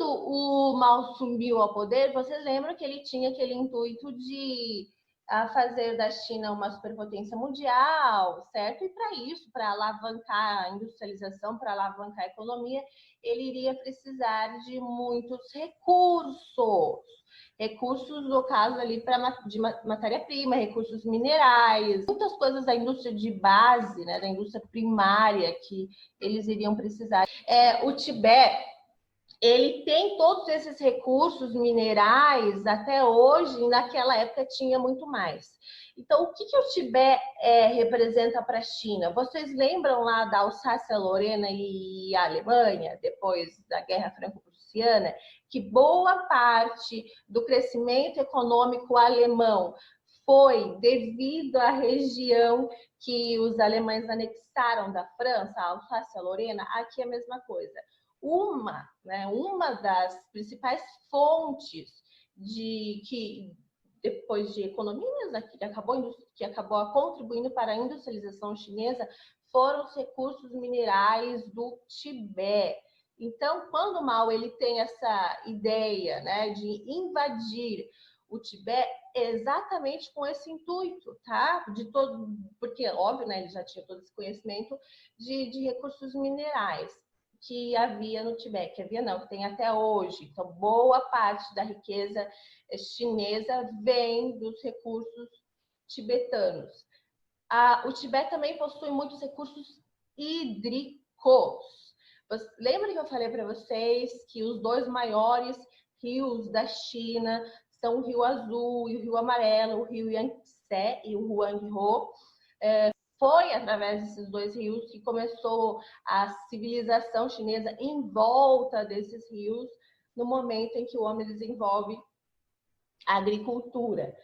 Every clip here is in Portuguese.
o Mao subiu ao poder, vocês lembram que ele tinha aquele intuito de fazer da China uma superpotência mundial, certo? E para isso, para alavancar a industrialização, para alavancar a economia, ele iria precisar de muitos recursos. Recursos, no caso ali, de matéria-prima, recursos minerais, muitas coisas da indústria de base, né, da indústria primária que eles iriam precisar. O Tibete, ele tem todos esses recursos minerais até hoje, e naquela época tinha muito mais. Então, o que o Tibete representa para a China? Vocês lembram lá da Alsácia-Lorena e a Alemanha, depois da Guerra Franco-Prussiana, que boa parte do crescimento econômico alemão foi devido à região que os alemães anexaram da França, a Alsácia-Lorena? Aqui é a mesma coisa. Uma das principais fontes depois de economias, né, que acabou contribuindo para a industrialização chinesa, foram os recursos minerais do Tibete. Então, quando Mao ele tem essa ideia, né, de invadir o Tibete, exatamente com esse intuito, tá? Porque, óbvio, né, ele já tinha todo esse conhecimento de recursos minerais que havia no Tibete, que tem até hoje. Então, boa parte da riqueza chinesa vem dos recursos tibetanos. O Tibete também possui muitos recursos hídricos. Lembra que eu falei para vocês que os dois maiores rios da China são o Rio Azul e o Rio Amarelo, o Rio Yangtze e o Huanghe? Foi através desses dois rios que começou a civilização chinesa em volta desses rios, no momento em que o homem desenvolve a agricultura.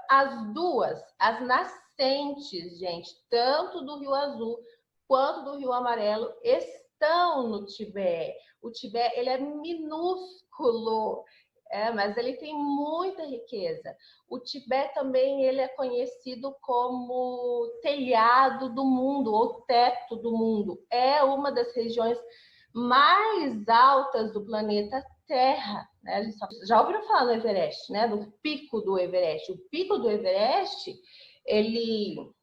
As nascentes, gente, tanto do Rio Azul quanto do Rio Amarelo, estão no Tibete. O Tibete, ele é minúsculo, mas ele tem muita riqueza. O Tibete também ele é conhecido como telhado do mundo, ou teto do mundo. É uma das regiões mais altas do planeta Terra. Né? A gente já ouviram falar no Everest, né? Do pico do Everest. O pico do Everest,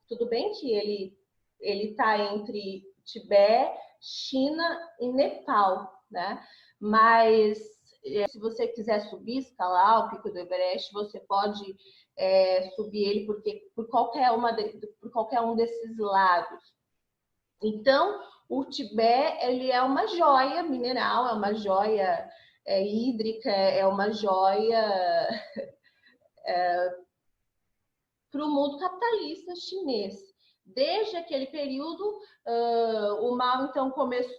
tudo bem que ele está entre Tibete, China e Nepal, né? Mas se você quiser subir, escalar o pico do Everest, você pode subir ele por qualquer um desses lados. Então, o Tibete ele é uma joia mineral, é uma joia hídrica, é uma joia para o mundo capitalista chinês. Desde aquele período, o Mao, então,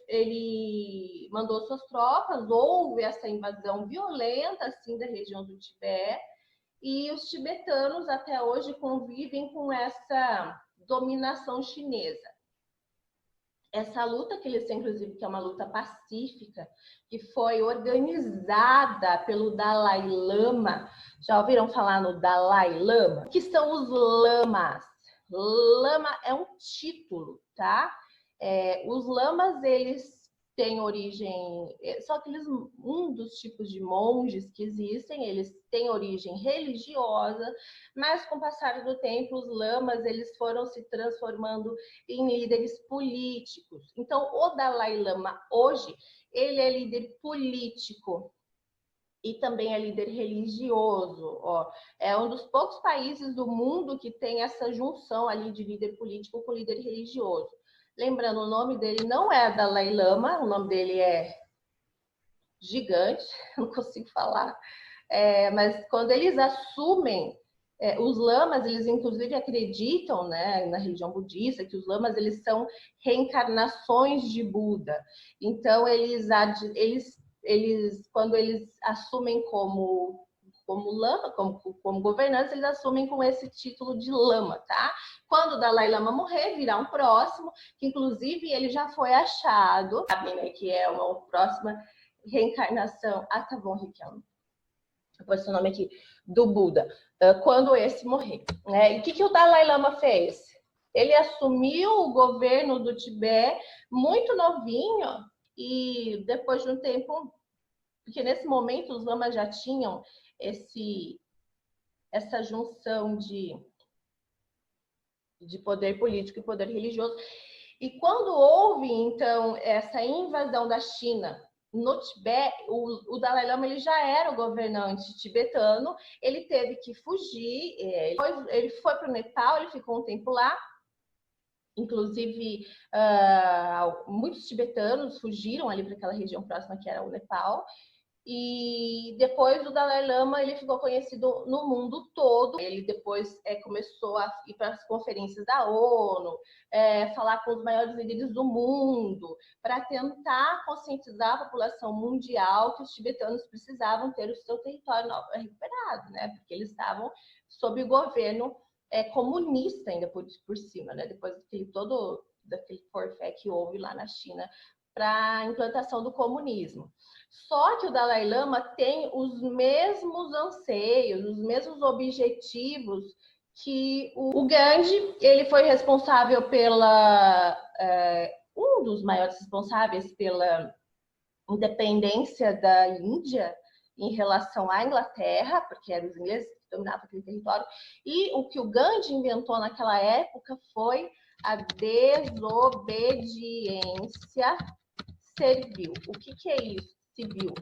ele mandou suas tropas, houve essa invasão violenta, assim, da região do Tibete, e os tibetanos, até hoje, convivem com essa dominação chinesa. Essa luta que eles têm, inclusive, que é uma luta pacífica, que foi organizada pelo Dalai Lama. Já ouviram falar no Dalai Lama? O que são os lamas? Lama é um título, tá? Os lamas, eles têm origem... Só que um dos tipos de monges que existem, eles têm origem religiosa, mas com o passar do tempo, os lamas, eles foram se transformando em líderes políticos. Então, o Dalai Lama, hoje, ele é líder político e também é líder religioso. É um dos poucos países do mundo que tem essa junção ali de líder político com líder religioso. Lembrando, o nome dele não é Dalai Lama, o nome dele é gigante, não consigo falar. Mas quando eles assumem, os lamas, eles inclusive acreditam, né, na religião budista, que os lamas eles são reencarnações de Buda. Então, quando eles assumem como lama, como governantes, eles assumem com esse título de lama, tá? Quando o Dalai Lama morrer, virá um próximo, que inclusive ele já foi achado, sabe, né, que é uma próxima reencarnação. Tá bom, Riquelme. Vou pôr esse nome aqui, do Buda, quando esse morrer. Né? E o que o Dalai Lama fez? Ele assumiu o governo do Tibete muito novinho, e depois de um tempo porque nesse momento os lamas já tinham essa junção de poder político e poder religioso. E quando houve, então, essa invasão da China no Tibete, o Dalai Lama ele já era o governante tibetano, ele teve que fugir, ele foi para o Nepal, ele ficou um tempo lá, inclusive muitos tibetanos fugiram ali para aquela região próxima que era o Nepal. E depois o Dalai Lama ele ficou conhecido no mundo todo. Ele depois começou a ir para as conferências da ONU, falar com os maiores líderes do mundo, para tentar conscientizar a população mundial que os tibetanos precisavam ter o seu território recuperado, né? Porque eles estavam sob o governo comunista ainda por cima, né? Depois daquele forfé que houve lá na China para a implantação do comunismo. Só que o Dalai Lama tem os mesmos anseios, os mesmos objetivos que o Gandhi. Ele foi responsável um dos maiores responsáveis pela independência da Índia em relação à Inglaterra, porque eram os ingleses que dominavam aquele território, e o que o Gandhi inventou naquela época foi a desobediência servil. O que é isso? Civil.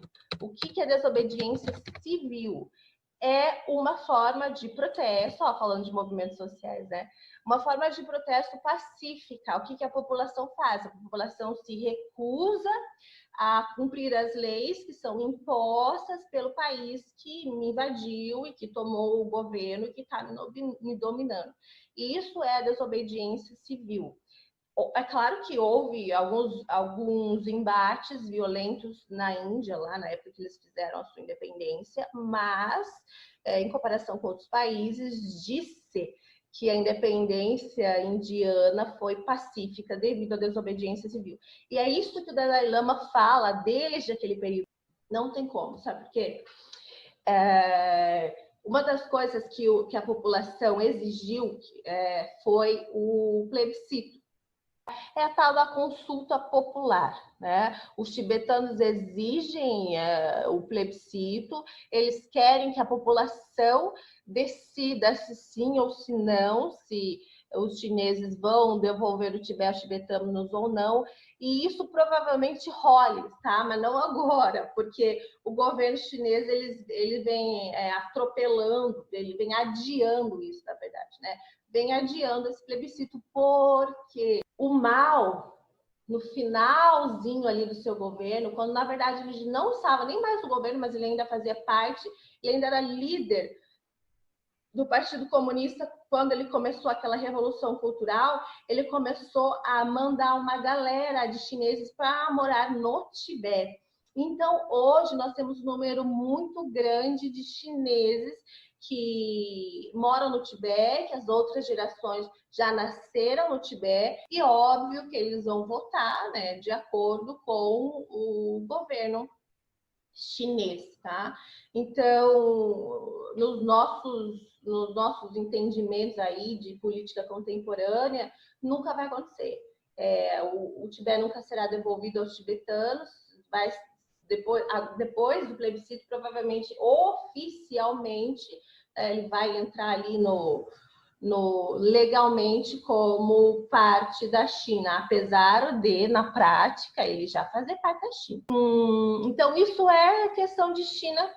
O que é desobediência civil? É uma forma de protesto, falando de movimentos sociais, né? Uma forma de protesto pacífica. O que a população faz? A população se recusa a cumprir as leis que são impostas pelo país que me invadiu e que tomou o governo e que está me dominando. E isso é a desobediência civil. É claro que houve alguns embates violentos na Índia, lá na época que eles fizeram a sua independência, mas, em comparação com outros países, disse que a independência indiana foi pacífica devido à desobediência civil. E é isso que o Dalai Lama fala desde aquele período. Não tem como, sabe por quê? Uma das coisas que a população exigiu foi o plebiscito. É a tal da consulta popular, né? Os tibetanos exigem o plebiscito, eles querem que a população decida se sim ou se não, se os chineses vão devolver o Tibete aos tibetanos ou não, e isso provavelmente role, tá? Mas não agora, porque o governo chinês ele vem atropelando, ele vem adiando isso, na verdade, né? Vem adiando esse plebiscito porque o Mao, no finalzinho ali do seu governo, quando na verdade ele não estava nem mais no governo, mas ele ainda fazia parte, ele ainda era líder do Partido Comunista, quando ele começou aquela revolução cultural, ele começou a mandar uma galera de chineses para morar no Tibete. Então, hoje nós temos um número muito grande de chineses que moram no Tibete, as outras gerações já nasceram no Tibete, e óbvio que eles vão votar, né, de acordo com o governo chinês, tá? Então, nos nossos entendimentos aí de política contemporânea, nunca vai acontecer. O Tibete nunca será devolvido aos tibetanos, mas depois do plebiscito, provavelmente, oficialmente, ele vai entrar ali legalmente como parte da China, apesar de, na prática, ele já fazer parte da China. Então, isso é questão de China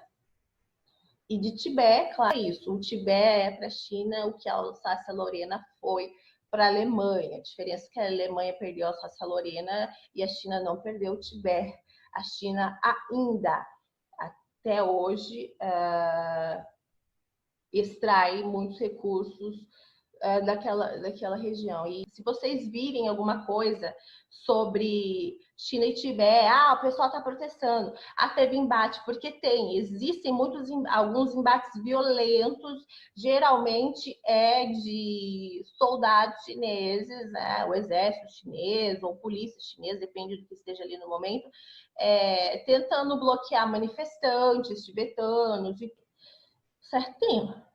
e de Tibete, claro, é isso. O Tibete é para a China o que a Alsácia-Lorena foi para a Alemanha. A diferença é que a Alemanha perdeu a Alsácia-Lorena e a China não perdeu o Tibete. A China ainda, até hoje, extrai muitos recursos daquela região. E se vocês virem alguma coisa sobre China e Tibete, o pessoal está protestando, teve embate, porque existem alguns embates violentos, geralmente de soldados chineses, né, o exército chinês ou polícia chinesa, depende do que esteja ali no momento, tentando bloquear manifestantes tibetanos, certinho.